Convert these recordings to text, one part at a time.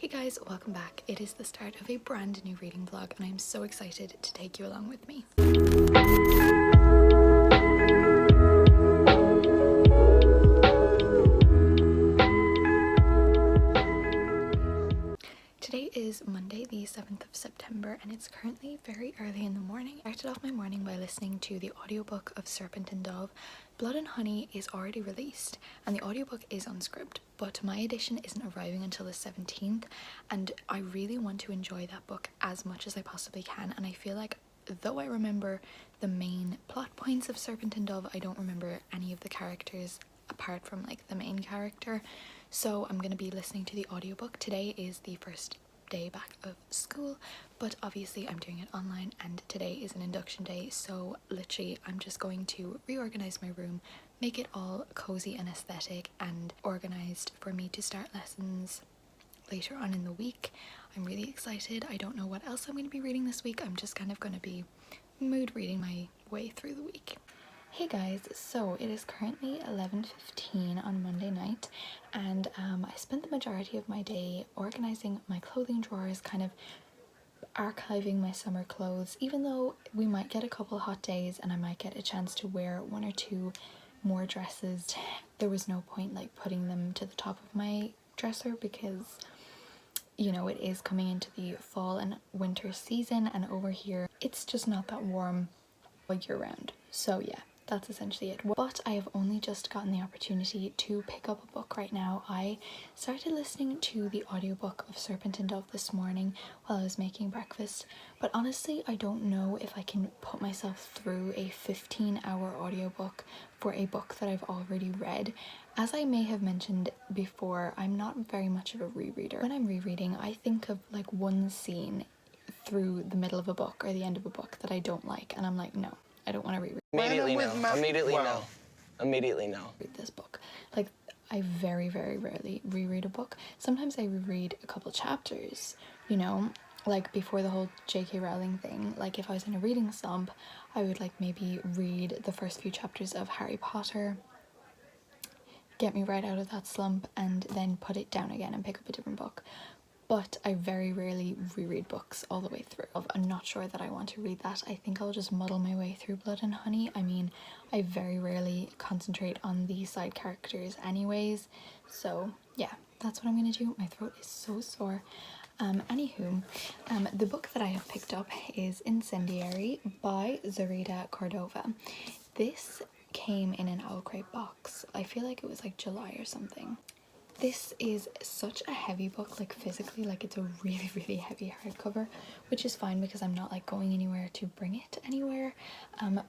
Hey guys, welcome back. It is the start of a brand new reading vlog and I'm so excited to take you along with me. Today is Monday the 7th of September and it's currently very early in the morning. I started off my morning by listening to the audiobook of Serpent and Dove. Blood and Honey is already released and the audiobook is on script, but my edition isn't arriving until the 17th and I really want to enjoy that book as much as I possibly can, and I feel like though I remember the main plot points of Serpent and Dove, I don't remember any of the characters apart from like the main character. So I'm going to be listening to the audiobook. Today is the first day back of school, but obviously I'm doing it online and today is an induction day, so literally I'm just going to reorganize my room, make it all cozy and aesthetic and organized for me to start lessons later on in the week. I'm really excited. I don't know what else I'm going to be reading this week. I'm just kind of going to be mood reading my way through the week. Hey guys, so it is currently 11:15 on Monday night and I spent the majority of my day organizing my clothing drawers, kind of archiving my summer clothes. Even though we might get a couple hot days and I might get a chance to wear one or two more dresses, there was no point like putting them to the top of my dresser because, you know, it is coming into the fall and winter season and over here it's just not that warm all year round. So yeah, that's essentially it. But I have only just gotten the opportunity to pick up a book right now. I started listening to the audiobook of Serpent and Dove this morning while I was making breakfast, but honestly I don't know if I can put myself through a 15-hour audiobook for a book that I've already read. As I may have mentioned before, I'm not very much of a rereader. When I'm rereading, I think of like one scene through the middle of a book or the end of a book that I don't like, and I'm like, no, I don't want to reread. Immediately no. Read this book. Like, I very, very rarely reread a book. Sometimes I reread a couple chapters, you know, like before the whole J.K. Rowling thing. Like if I was in a reading slump, I would like maybe read the first few chapters of Harry Potter, get me right out of that slump, and then put it down again and pick up a different book. But I very rarely reread books all the way through. I'm not sure that I want to read that. I think I'll just muddle my way through Blood and Honey. I mean, I very rarely concentrate on the side characters anyways. So yeah, that's what I'm gonna do. My throat is so sore. Anywho, the book that I have picked up is Incendiary by Zarita Cordova. This came in an Owl Crate box. I feel like it was like July or something. This is such a heavy book, like physically, like it's a really, really heavy hardcover, which is fine because I'm not like going anywhere to bring it anywhere.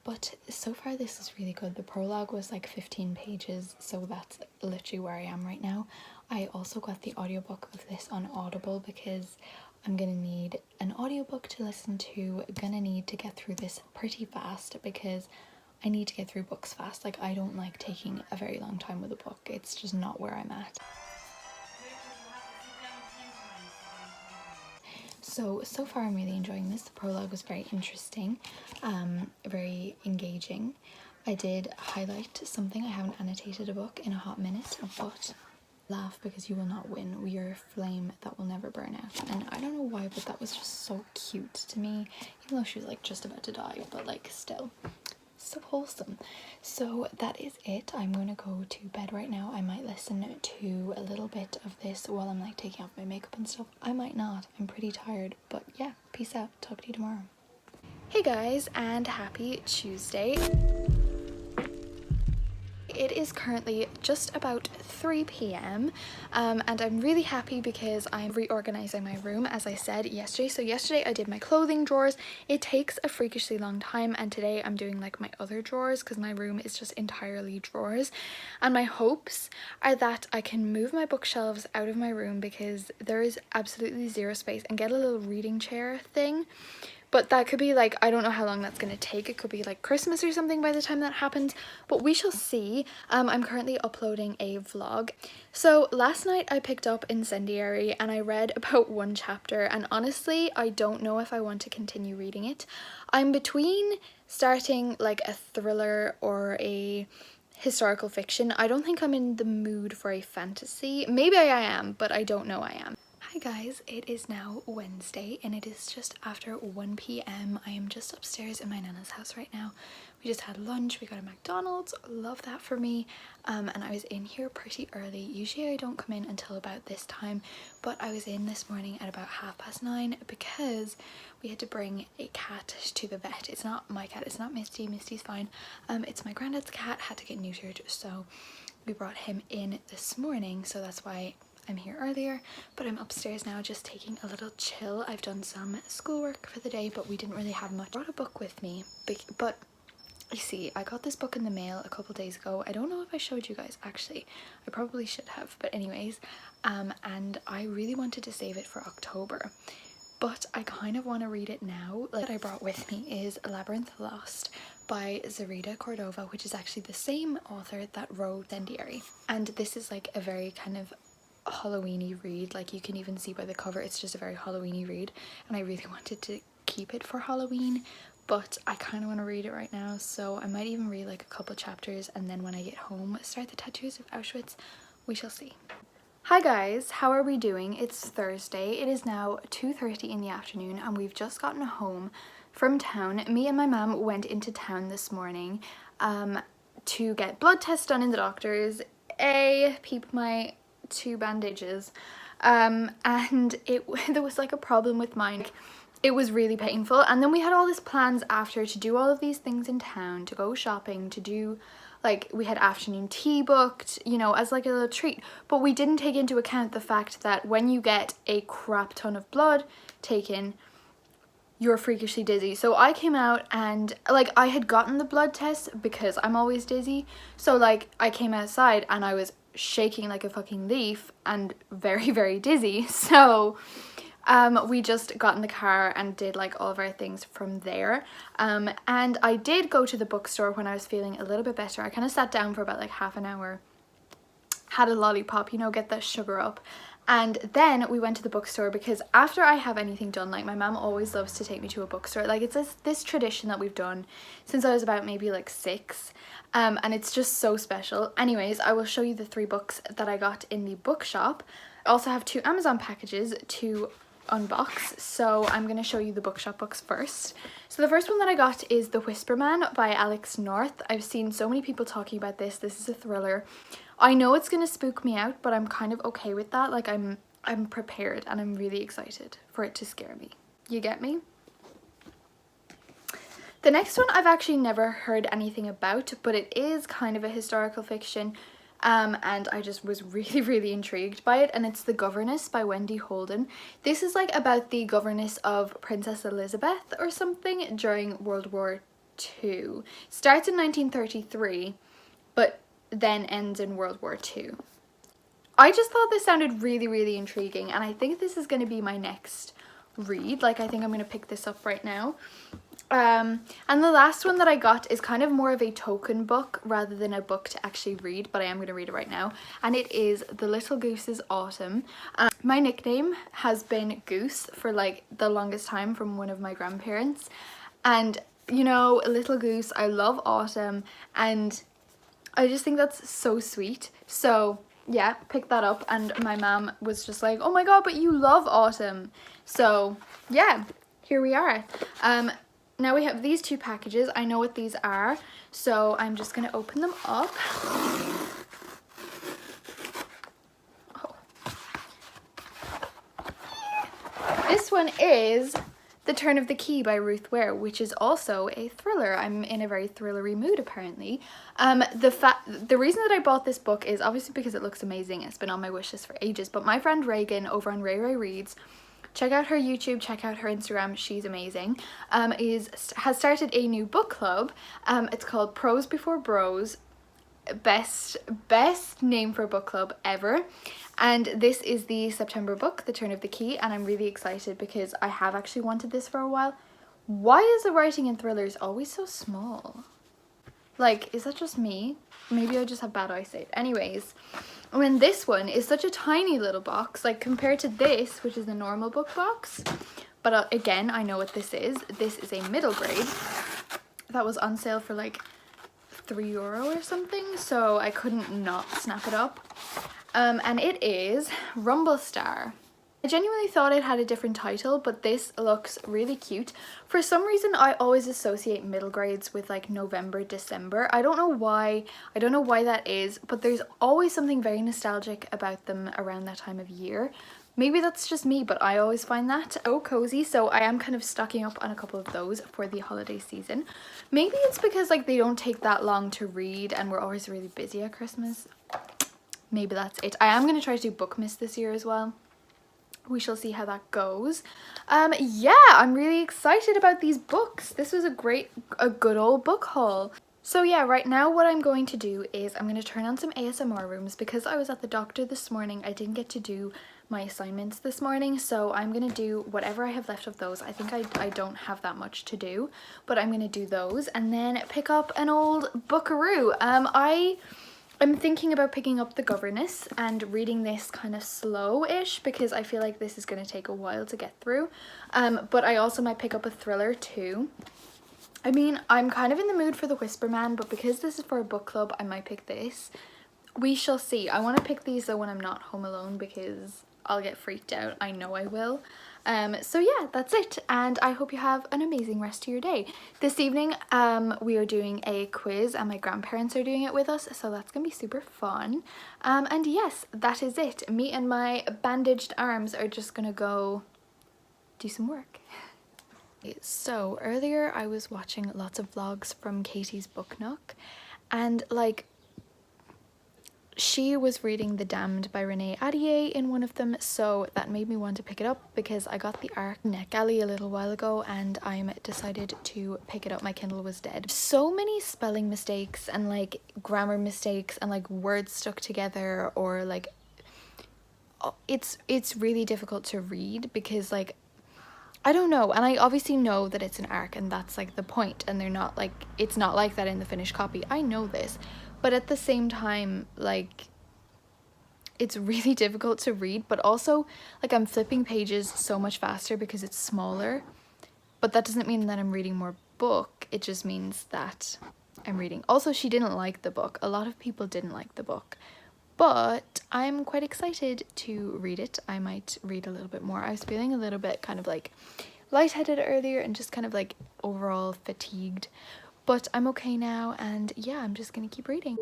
But so far this is really good. The prologue was like 15 pages, so that's literally where I am right now. I also got the audiobook of this on Audible because I'm gonna need an audiobook to listen to, gonna need to get through this pretty fast because I need to get through books fast. Like, I don't like taking a very long time with a book. It's just not where I'm at. So far I'm really enjoying this. The prologue was very interesting, very engaging. I did highlight something. I haven't annotated a book in a hot minute, but laugh because you will not win. We are a flame that will never burn out. And I don't know why, but that was just so cute to me, even though she was like just about to die, but like still. So wholesome. So that is it. I'm going to go to bed right now. I might listen to a little bit of this while I'm like taking off my makeup and stuff. I might not. I'm pretty tired, but yeah, peace out. Talk to you tomorrow. Hey guys, and happy Tuesday. It is currently just about 3 p.m. And I'm really happy because I'm reorganizing my room, as I said yesterday. So yesterday I did my clothing drawers. It takes a freakishly long time, and today I'm doing like my other drawers because my room is just entirely drawers. And my hopes are that I can move my bookshelves out of my room because there is absolutely zero space, and get a little reading chair thing. But that could be like, I don't know how long that's going to take. It could be like Christmas or something by the time that happens, but we shall see. I'm currently uploading a vlog. So last night I picked up Incendiary and I read about one chapter, and honestly I don't know if I want to continue reading it. I'm between starting like a thriller or a historical fiction. I don't think I'm in the mood for a fantasy. Maybe I am, but I don't know I am. Hi guys, it is now Wednesday and it is just after 1 p.m. I am just upstairs in my nana's house right now. We just had lunch, we got a McDonald's, love that for me, and I was in here pretty early. Usually I don't come in until about this time, but I was in this morning at about 9:30 because we had to bring a cat to the vet. It's not my cat, it's not Misty, Misty's fine. It's my granddad's cat, had to get neutered, so we brought him in this morning, so that's why I'm here earlier. But I'm upstairs now just taking a little chill. I've done some schoolwork for the day, but we didn't really have much. I brought a book with me, but you see, I got this book in the mail a couple days ago. I don't know if I showed you guys, actually. I probably should have, but anyways, and I really wanted to save it for October, but I kind of want to read it now. What I brought with me is Labyrinth Lost by Zarita Cordova, which is actually the same author that wrote Incendiary. And this is like a very kind of Halloweeny read, like you can even see by the cover, it's just a very Halloweeny read, and I really wanted to keep it for Halloween, but I kind of want to read it right now, so I might even read like a couple chapters and then when I get home start the Tattoos of Auschwitz. We shall see. Hi guys, how are we doing? It's Thursday. It is now 2:30 in the afternoon and we've just gotten home from town. Me and my mum went into town this morning to get blood tests done in the doctors. Peep my 2 bandages, and there was like a problem with mine. It was really painful, and then we had all these plans after to do all of these things in town, to go shopping, to do like, we had afternoon tea booked, you know, as like a little treat, but we didn't take into account the fact that when you get a crap ton of blood taken, you're freakishly dizzy. So I came out and like I had gotten the blood test because I'm always dizzy, so like I came outside and I was shaking like a fucking leaf and very, very dizzy. So we just got in the car and did like all of our things from there, and I did go to the bookstore when I was feeling a little bit better. I kind of sat down for about like half an hour, had a lollipop, you know, get that sugar up, and then we went to the bookstore because after I have anything done, like my mum always loves to take me to a bookstore. Like it's this tradition that we've done since I was about maybe like 6, and it's just so special. Anyways, I will show you the 3 books that I got in the bookshop. I also have 2 Amazon packages to unbox, so I'm going to show you the bookshop books first. So the first one that I got is The Whisper Man by Alex North. I've seen so many people talking about this. This is a thriller. I know it's going to spook me out, but I'm kind of okay with that. Like I'm prepared and I'm really excited for it to scare me. You get me? The next one I've actually never heard anything about, but it is kind of a historical fiction, and I just was really, really intrigued by it, and it's The Governess by Wendy Holden. This is like about the governess of Princess Elizabeth or something during World War II. Starts in 1933, but then ends in World War II. I just thought this sounded really, really intriguing, and I think this is going to be my next read. Like I think I'm going to pick this up right now. And the last one that I got is kind of more of a token book rather than a book to actually read, but I am going to read it right now, and it is The Little Goose's Autumn. My nickname has been Goose for like the longest time from one of my grandparents, and you know, Little Goose, I love autumn and I just think that's so sweet. So yeah, picked that up, and my mom was just like, oh my god, but you love autumn. So yeah, here we are. Now we have these 2 packages. I know what these are, so I'm just going to open them up. Oh. This one is The Turn of the Key by Ruth Ware, which is also a thriller. I'm in a very thrillery mood apparently. The reason that I bought this book is obviously because it looks amazing. It's been on my wishlist for ages, but my friend Reagan over on Ray Ray Reads, check out her YouTube, check out her Instagram, she's amazing, has started a new book club. It's called Pros Before Bros. Best name for a book club ever. And this is the September book, The Turn of the Key, and I'm really excited because I have actually wanted this for a while. Why is the writing in thrillers always so small? Like, is that just me? Maybe I just have bad eyesight. Anyways, and then this one is such a tiny little box, like compared to this, which is the normal book box. But again, I know what this is. This is a middle grade that was on sale for like €3 or something, so I couldn't not snap it up. And it is Rumble Star I genuinely thought it had a different title, but this looks really cute. For some reason, I always associate middle grades with like November, December. I don't know why. I don't know why that is, but there's always something very nostalgic about them around that time of year. Maybe that's just me, but I always find that so cozy. So I am kind of stocking up on a couple of those for the holiday season. Maybe it's because like they don't take that long to read and we're always really busy at Christmas. Maybe that's it. I am going to try to do Bookmas this year as well. We shall see how that goes. Yeah, I'm really excited about these books. This was a good old book haul. So yeah, right now what I'm going to do is I'm going to turn on some ASMR rooms because I was at the doctor this morning. I didn't get to do my assignments this morning, so I'm going to do whatever I have left of those. I think I don't have that much to do, but I'm going to do those and then pick up an old bookaroo. I'm thinking about picking up The Governess and reading this kind of slow-ish because I feel like this is going to take a while to get through. But I also might pick up a thriller too. I mean, I'm kind of in the mood for The Whisper Man, but because this is for a book club, I might pick this. We shall see. I want to pick these though when I'm not home alone because I'll get freaked out. I know I will. So yeah, that's it, and I hope you have an amazing rest of your day. This evening we are doing a quiz and my grandparents are doing it with us, so that's gonna be super fun. And yes, that is it. Me and my bandaged arms are just gonna go do some work. So earlier I was watching lots of vlogs from Katie's Book Nook, and like she was reading The Damned by Renee Ahdieh in one of them, so that made me want to pick it up because I got the ARC NetGalley a little while ago and I decided to pick it up. My Kindle was dead. So many spelling mistakes and like grammar mistakes and like words stuck together, or like it's really difficult to read because like I don't know, and I obviously know that it's an ARC and that's like the point, and they're not like, it's not like that in the finished copy. I know this. But at the same time, like, it's really difficult to read, but also, like, I'm flipping pages so much faster because it's smaller. But that doesn't mean that I'm reading more book. It just means that I'm reading. Also, she didn't like the book. A lot of people didn't like the book. But I'm quite excited to read it. I might read a little bit more. I was feeling a little bit kind of, like, lightheaded earlier and just kind of, like, overall fatigued. But I'm okay now, and yeah, I'm just gonna keep reading.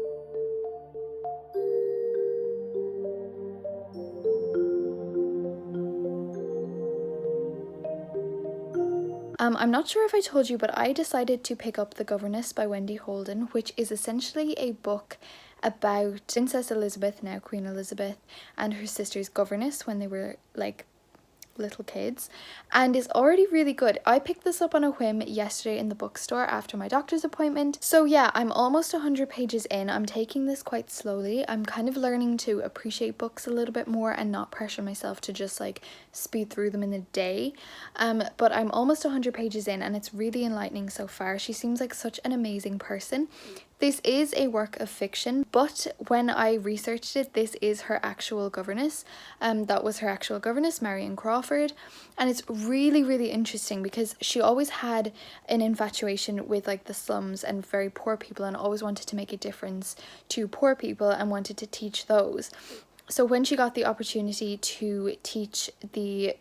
I'm not sure if I told you, but I decided to pick up The Governess by Wendy Holden, which is essentially a book about Princess Elizabeth, now Queen Elizabeth, and her sister's governess when they were like little kids, and is already really good. I picked this up on a whim yesterday in the bookstore after my doctor's appointment. So yeah, I'm almost 100 pages in. I'm taking this quite slowly. I'm kind of learning to appreciate books a little bit more and not pressure myself to just like speed through them in a day. But I'm almost 100 pages in and it's really enlightening so far. She seems like such an amazing person. This is a work of fiction, but when I researched it, this is her actual governess. That was her actual governess, Marion Crawford. And it's really, really interesting because she always had an infatuation with like the slums and very poor people and always wanted to make a difference to poor people and wanted to teach those. So when she got the opportunity to teach the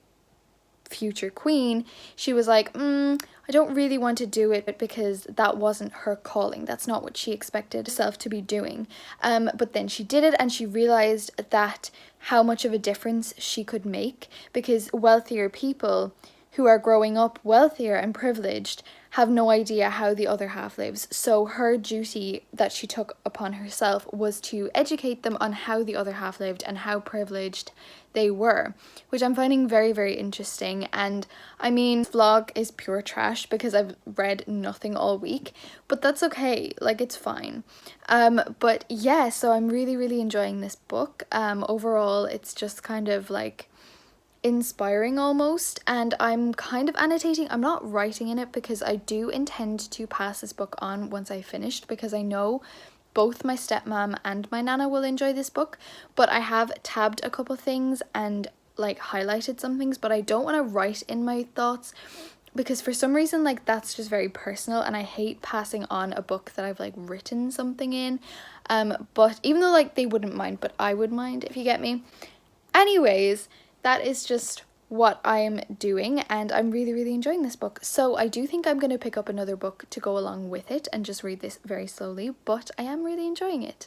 future queen, she was like, I don't really want to do it because that wasn't her calling. That's not what she expected herself to be doing. But then she did it and she realized that how much of a difference she could make, because wealthier people who are growing up wealthier and privileged have no idea how the other half lives. So her duty that she took upon herself was to educate them on how the other half lived and how privileged they were, which I'm finding very, very interesting. And I mean, this vlog is pure trash because I've read nothing all week, but that's okay, like it's fine. But yeah, so I'm really, really enjoying this book. Overall, it's just kind of like inspiring almost, and I'm kind of annotating. I'm not writing in it because I do intend to pass this book on once I finished, because I know both my stepmom and my nana will enjoy this book, but I have tabbed a couple things and like highlighted some things, but I don't want to write in my thoughts because for some reason like that's just very personal and I hate passing on a book that I've like written something in. But even though like they wouldn't mind, but I would mind, if you get me. Anyways, that is just what I'm doing, and I'm really enjoying this book. So I do think I'm going to pick up another book to go along with it and just read this very slowly, but I am really enjoying it.